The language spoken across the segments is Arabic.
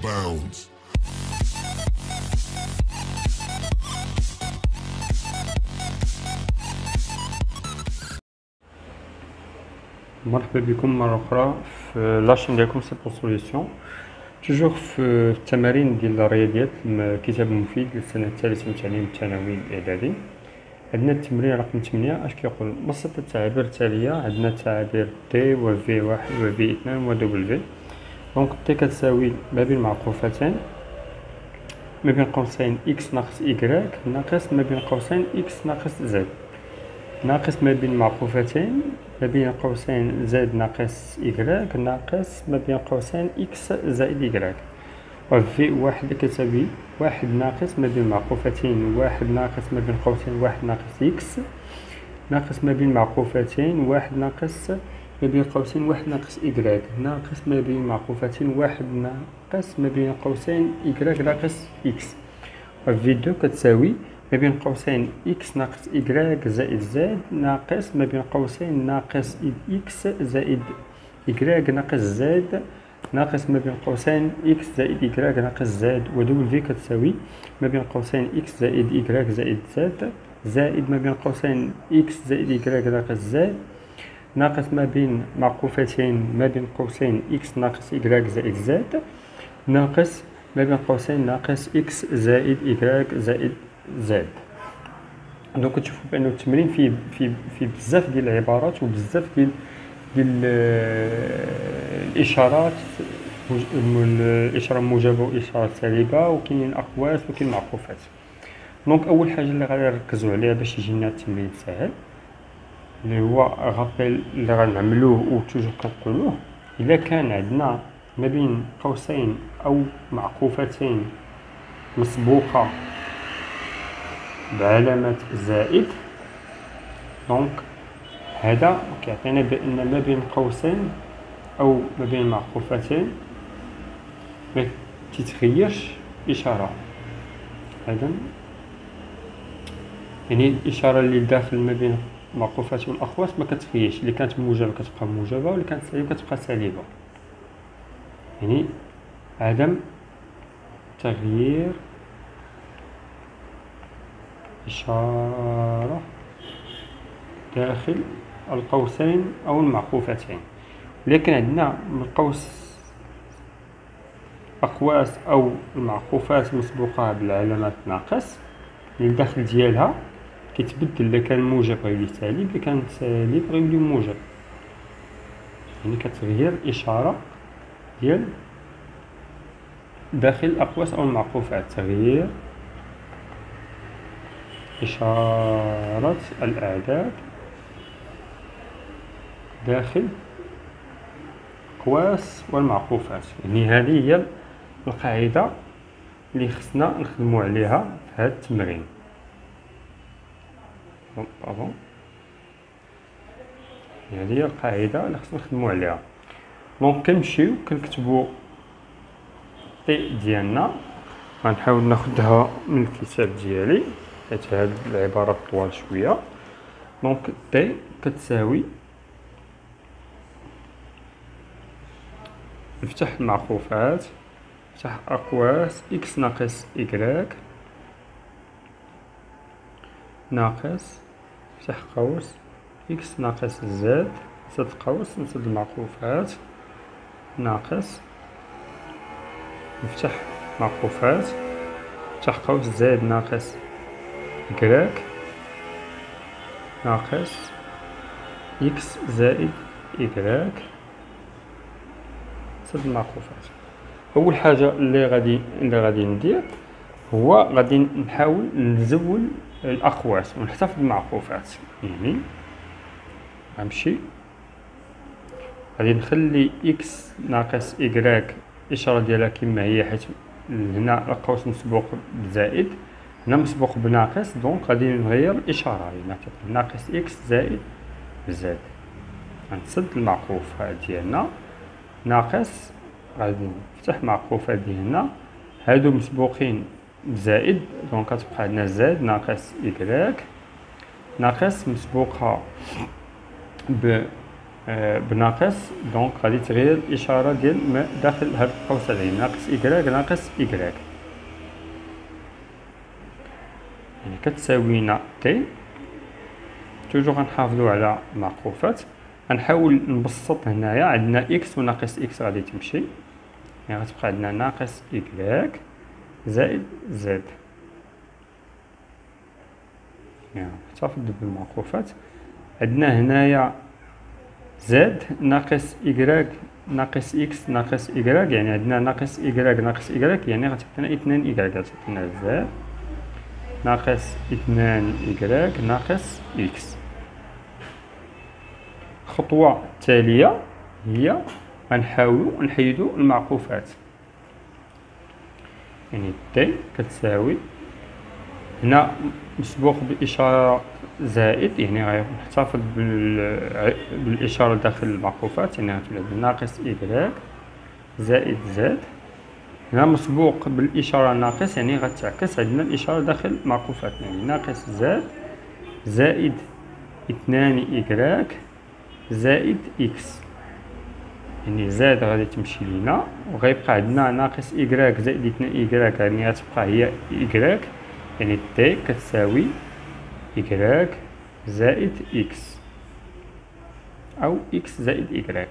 bounds. مرحبا بكم مرة أخرى في لاشين ديالكم سي بور سوليسيون. توجور في التمارين ديال الرياضيات كتاب مفيد للسنة الثالثة من تعليم الثانوي الإعدادي. عندنا التمرين رقم 8 اش كيقول بسط التعابير التالية. عندنا تعابير تي و في واحد و في اثنان و دبل. دونك تي كتساوي ما بين معقوفتين ما بين قوسين اكس ناقص إيكغيك ناقص ما بين قوسين اكس ناقص زد ناقص ما بين معقوفتين ما بين قوسين زد ناقص إيكغيك ناقص ما بين قوسين إكس زائد إيكغيك. وفي واحد كتساوي واحد ناقص ما بين معقوفتين واحد ناقص ما بين قوسين واحد ناقص إكس ناقص ما بين معقوفتين واحد ناقص ما بين قوسين واحد ناقص إيكغيك ناقص ما بين معقوفتين واحد ناقص ما بين قوسين إيكغيك ناقص إكس. وفي دو كتساوي ما بين قوسين إكس ناقص إيكغيك زائد زد ناقص ما بين قوسين ناقص إكس زائد إيكغيك ناقص زد ناقص ما بين قوسين إكس زائد إيكغيك ناقص زد. ودبل في كتساوي ما بين قوسين إكس زائد إيكغيك زائد زد زائد ما بين قوسين إكس زائد إيكغيك ناقص زد ناقص ما بين معقوفتين ما بين قوسين إكس ناقص إيكغيك زائد زد ناقص ما بين قوسين ناقص إكس زائد إيكغيك زائد زد. دونك كتشوفوا بأنه التمرين فيه بزاف ديال العبارات وبزاف ديال الإشارات، الإشارة موجبة وإشارة سالبة، وكاينين أقواس وكاين معقوفات. دونك أول حاجة اللي غادي نركزوا عليها باش يجينا التمرين ساهل اللي هو غابيل اللي غنعملوه وتوجور كنقولوه. إلا كان عندنا ما بين قوسين أو معقوفتين مسبوقة بعلامة زائد، دونك هذا كيعطينا بأن ما بين قوسين أو ما بين معقوفتين ما تتغيرش إشارة. هذا يعني الإشارة اللي داخل ما بين معقوفات والأقواس ما كتغيرش، اللي كانت موجبة كتبقى موجبة واللي كانت سالبة كتبقى سالبة. يعني عدم تغيير إشارة داخل القوسين أو المعقوفتين. لكن عندنا من القوس أقواس أو المعقوفات مسبوقة بالعلامات ناقص اللي الداخل ديالها كيتبدل، إلا كان موجب غيولي سالب، إلا كان سالب غيولي موجب. يعني كتغير إشارة ديال داخل الأقواس أو المعقوفات، تغيير إشارة الأعداد داخل الأقواس والمعقوفات. يعني هذه هي القاعدة اللي خصنا نخدمو عليها في هذا التمرين. هذه هي القاعدة اللي خصنا نخدمو عليها. دونك كنمشيو كنكتبو تي ديالنا، غنحاول ناخدها من الكتاب ديالي حيت هاد العبارة طوال شوية. دونك تي كتساوي نفتح المعقوفات، نفتح أقواس إكس ناقص إيكغيك ناقص نفتح قوس إكس ناقص زد نسد قوس نسد المعقوفات ناقص نفتح معقوفات نفتح قوس زد ناقص إيكغيك ناقص إكس زائد إيكغيك سد المعقوفات. أول حاجة اللي غادي ندير هو غادي نحاول نزول الأقواس ونحتفظ بالمعقوفات. يعني غنمشي غادي نخلي إكس ناقص إيكغيك الإشارة ديالها كما هي، حيت هنا القوس مسبوق بزائد هنا مسبوق بناقص، دونك غادي نغير الإشارة يعني ناقص إكس زائد زد. غنسد المعقوفات ديالنا ناقص، غادي نفتح معقوفات ديالنا هادو مسبوقين بزائد، دونك كتبقى عندنا زد ناقص إيكغيك ناقص مسبوقة بناقص، دونك غادي تغير الاشاره ديال ما داخل هاد القوس هذا، ناقص إيكغيك ناقص إيكغيك، يعني كتساوينا تي. توجور غنحافظو على المعقوفات. غنحاول نبسط هنايا، عندنا اكس وناقص اكس غادي تمشي، يعني غتبقى عندنا ناقص إيكغيك زائد زد، يعني نحتفظ بالمعقوفات. عندنا هنايا زد ناقص إيكغيك ناقص إكس ناقص إيكغيك، يعني عندنا ناقص إيكغيك ناقص إيكغيك، يعني غتعطينا 2 إيكغيك، غتعطينا زد ناقص 2 إيكغيك ناقص إكس. الخطوة التالية هي غنحاولو نحيدو المعقوفات، يعني تي كتساوي هنا مسبوق بإشارة زائد، يعني غنحتفظ بالإشارة داخل المعقوفات، يعني غتولي ناقص إيكغيك زائد زد. هنا مسبوق بالإشارة ناقص، يعني غتعكس عندنا الإشارة داخل المعقوفات، يعني ناقص زد زائد 2 إيكغيك زائد إكس، يعني زد غادي تمشي لينا وغيبقى عندنا ناقص إيكغيك زائد 2 إيكغيك، يعني غتبقى هي إيكغيك، يعني تي كتساوي إيكغيك زائد إكس أو إكس زائد إيكغيك.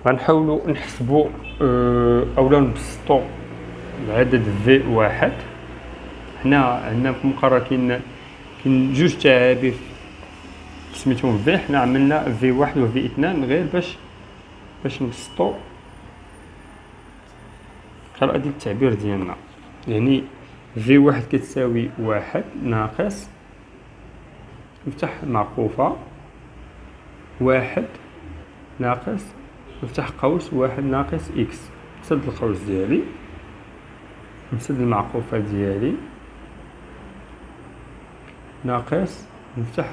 غنحاولو نحسبو أولا نبسطو العدد في واحد. حنا عندنا في المقرر كاين جوج تعابير سميتهم في، حنا عملنا في واحد و في اثنان غير باش نبسطو القراءة ديال التعبير ديالنا، يعني في واحد كتساوي واحد ناقص نفتح معقوفة واحد ناقص نفتح قوس واحد ناقص إكس، نسد القوس ديالي نسد المعقوفة ديالي ناقص نفتح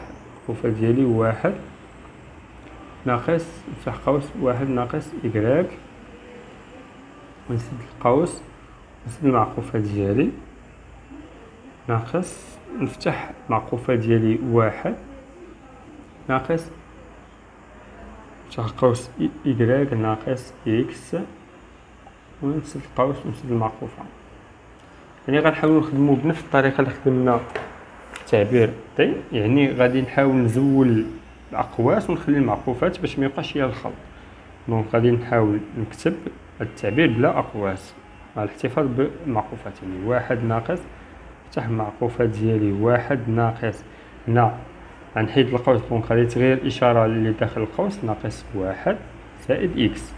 المعقوفة ديالي واحد ناقص نفتح قوس واحد ناقص إكغيك، ونسد القوس نسد المعقوفة ديالي ناقص نفتح المعقوفة ديالي واحد ناقص نفتح قوس إكغيك ناقص إكس، ونسد القوس ونسد المعقوفة. يعني غنحاولو نخدمو بنفس الطريقة اللي خدمنا التعبير تي، يعني غادي نحاول نزول الأقواس ونخلي المعقوفات باش ميبقاش فيها الخلط. دونك غادي نحاول نكتب التعبير بلا أقواس مع الاحتفاظ بالمعقوفات، يعني واحد ناقص نفتح المعقوفة ديالي واحد ناقص، هنا غنحيد القوس دونك غادي تغير الإشارة اللي داخل القوس ناقص واحد زائد إكس،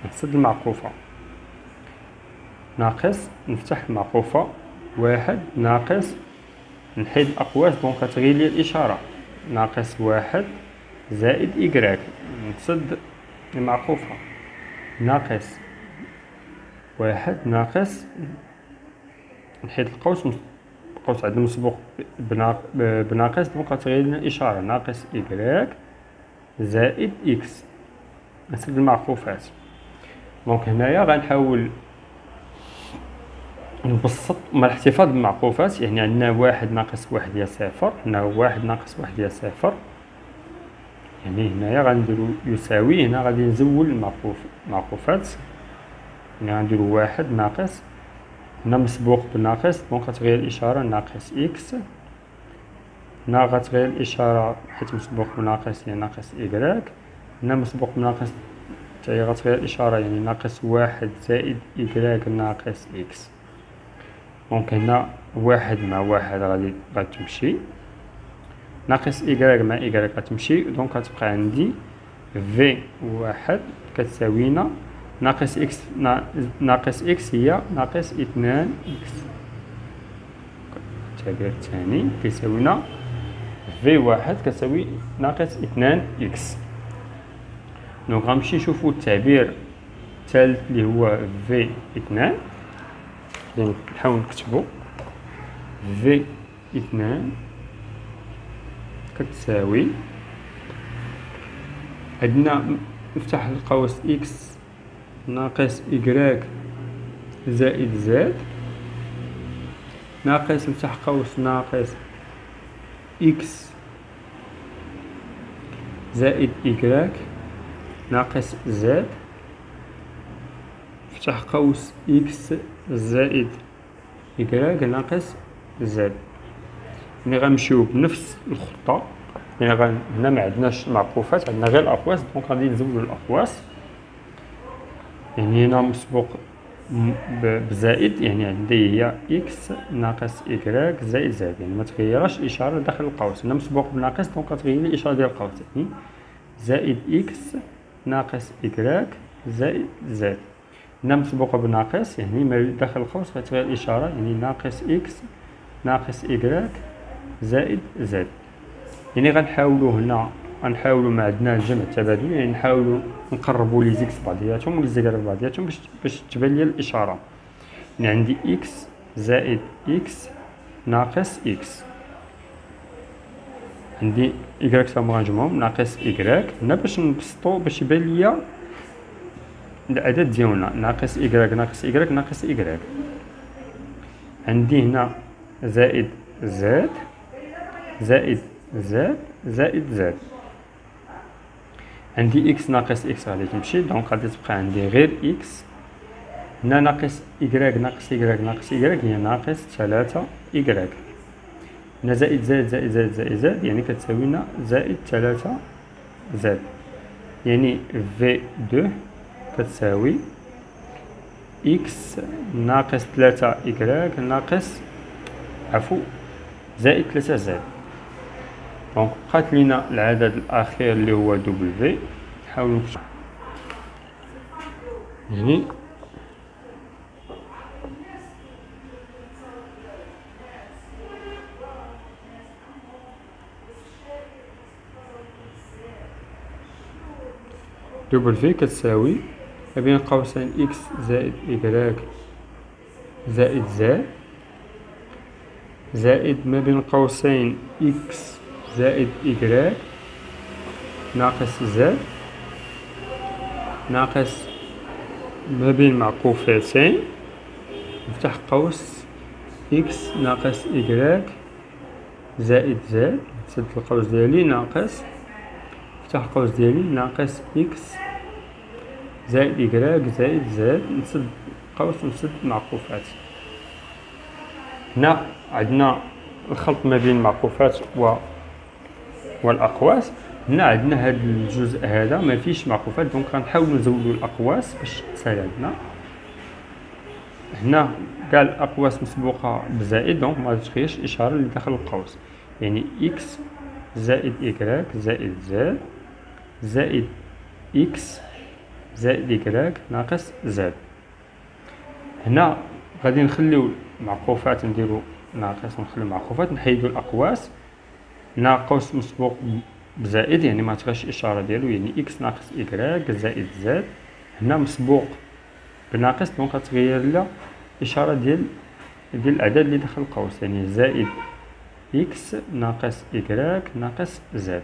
نسد المعقوفة ناقص نفتح المعقوفة واحد ناقص نحيد الأقواس دونك غتغير لي الإشارة ناقص واحد زائد إكغيك، نسد المعقوفة ناقص واحد ناقص نحيد القوس، القوس عندنا مسبوق بناقص دونك غتغير لنا الإشارة ناقص إكغيك زائد إكس، نسد المعقوفات. دونك هنايا غنحاول نبسط مع الاحتفاظ بالمعقوفات، يعني عندنا واحد ناقص واحد هي صفر، هنا واحد ناقص واحد هي صفر، يعني هنايا غنديرو يساوي، هنا غادي نزول المعقوفات، يعني غنديرو واحد ناقص هنا مسبوق بناقص دونك غتغير الإشارة ناقص إكس، هنا غتغير الإشارة حيت مسبوق بناقص هي ناقص إكغيك، هنا مسبوق بناقص حتى هي غتغير الإشارة يعني ناقص واحد زائد إكغيك ناقص إكس. دونك هنا واحد مع واحد غادي تمشي، ناقص إكغيك مع إكغيك غتمشي، دونك غتبقى عندي في واحد كتساوينا ناقص إكس ناقص إكس هي ناقص 2 إكس. التعبير الثاني كيساوينا في واحد كتساوي ناقص 2 إكس. دونك غنمشي نشوفو التعبير الثالث اللي هو في 2، نحاول نكتبو في 2 كتساوي عندنا نفتح القوس إكس ناقص إكغيك زائد زد ناقص نفتح قوس ناقص إكس زائد إكراك ناقص زد فتح قوس إكس زائد إكراك ناقص زد. يعني غنمشيو بنفس الخطة، يعني هنا معندناش معكوفات، عندنا غير الأقواس، دونك غادي نزولو الأقواس. يعني هنا مسبوق بزائد، يعني عندي هي إكس ناقص إكراك زائد زد، يعني متغيرش الإشارة داخل القوس. هنا مسبوق بناقص دونك غتغير لي الإشارة ديال القوس، يعني زائد إكس ناقص إكراك زائد زد. هنا مسبوقة بناقص، يعني ما داخل القوس غتغير الإشارة، يعني ناقص إكس ناقص إكراك زائد زد. يعني غنحاولو هنا ما عندنا الجمع التبادل، يعني نحاولو نقربو لي زيكس بعضياتهم ولي زيكار بعضياتهم باش تبان لي الإشارة. يعني عندي إكس زائد إكس ناقص إكس، عندي إكراك تا هما غنجمعهم ناقص إكراك. هنا باش نبسطو باش يبان ليا العدد ديالنا ناقص إكراك ناقص إكراك ناقص إكراك. عندي هنا زائد زد زائد زد زائد زد. عندي إكس ناقص إكس غادي تمشي، دونك غادي تبقى عندي غير إكس. هنا ناقص إكراك ناقص إكراك ناقص إكراك هي ناقص 3 إكراك. هنا زائد زائد زائد زائد زائد زائد، يعني كتساوي لنا زائد 3 زد. يعني في دو كتساوي إكس ناقص 3 إكراك ناقص زائد 3 زد. دونك بقات لينا العدد الأخير اللي هو دبليو. نحاولو نكتبو، يعني دبليو كتساوي ما بين قوسين إكس زائد إكراك زائد زد زائد ما بين قوسين إكس زائد إكراك ناقص زد ناقص ما بين معكوفتين نفتح قوس إكس ناقص إكراك زائد زد، نسد القوس ديالي ناقص نفتح القوس ديالي ناقص إكس زائد إكراك زائد زد، نسد قوس ونسد معكوفات. هنا عندنا الخلط ما بين المعكوفات والأقواس. هنا عندنا هذا الجزء هذا ما فيش معكوفات، دونك غنحاولوا نزودوا الأقواس باش تسهل لنا. هنا كاع الأقواس مسبوقة بزائد، دونك ما تغيرش الإشارة اللي داخل القوس، يعني إكس زائد إكراك زائد زد زائد إكس زائد إكراك ناقص زد. هنا غادي نخليو معكوفات نديرو ناقص ونخليو معكوفات، نحيدو الأقواس. هنا قوس مسبوق بزائد، يعني ما تغيرش الإشارة ديالو، يعني إكس ناقص إكراك زائد زد. هنا مسبوق بناقص، دونك غتغير لنا الإشارة ديال العدد اللي داخل القوس، يعني زائد إكس ناقص إكراك ناقص زد.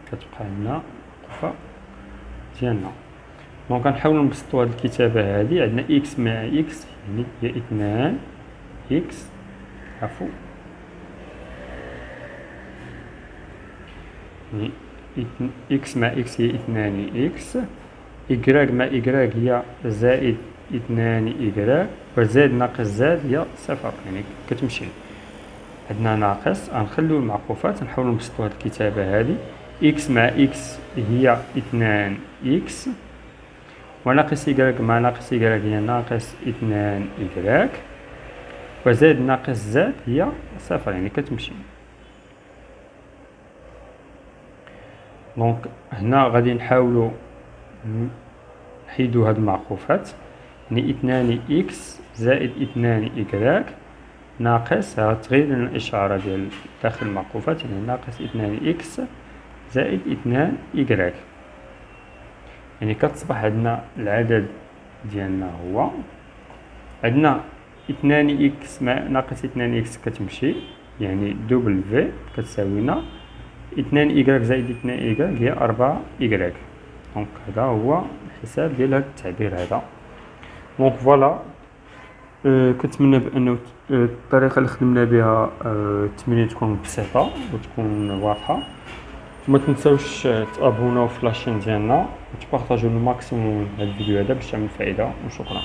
كتبقى عندنا القفة ديالنا. دونك غنحاولو نبسطو هاد الكتابة هادي. عندنا إكس مع إكس يعني هي 2 إكس يعني إكس مع إكس هي 2 إكس، إكراك مع إكراك هي زائد 2 إكراك، وزاد ناقص زاد هي 0، يعني كتمشي. عندنا ناقص، غنخليو المعكوفات، نحاولو نبسطو هاد الكتابة هادي. إكس مع إكس هي 2 إكس، وناقص إكراك مع ناقص إكراك هي ناقص 2 إكراك، وزاد ناقص زاد هي 0، يعني كتمشي. دونك هنا غادي نحاولو نحيدو هاد المعكوفات، يعني 2 إكس زائد 2 إكراك ناقص، غتغير لنا الإشارة ديال داخل المعكوفات، يعني ناقص 2 إكس زائد 2 إكراك، يعني كتصبح عندنا العدد ديالنا هو عندنا 2 إكس مع ناقص 2 إكس كتمشي، يعني دبليو كتساوي لنا 2 إكراك زائد 2 إكراك هي 4 إكراك. دونك هذا هو الحساب ديال هذا التعبير هذا. دونك فوالا، كنتمنى بأنه الطريقة اللي خدمنا بها التمرين تكون بسيطة وتكون واضحة. وما تنساوش تابوناو في لاشين ديالنا وتبارطاجيو الماكسيموم هاد الفيديو هذا باش تعمل فائده، وشكرا.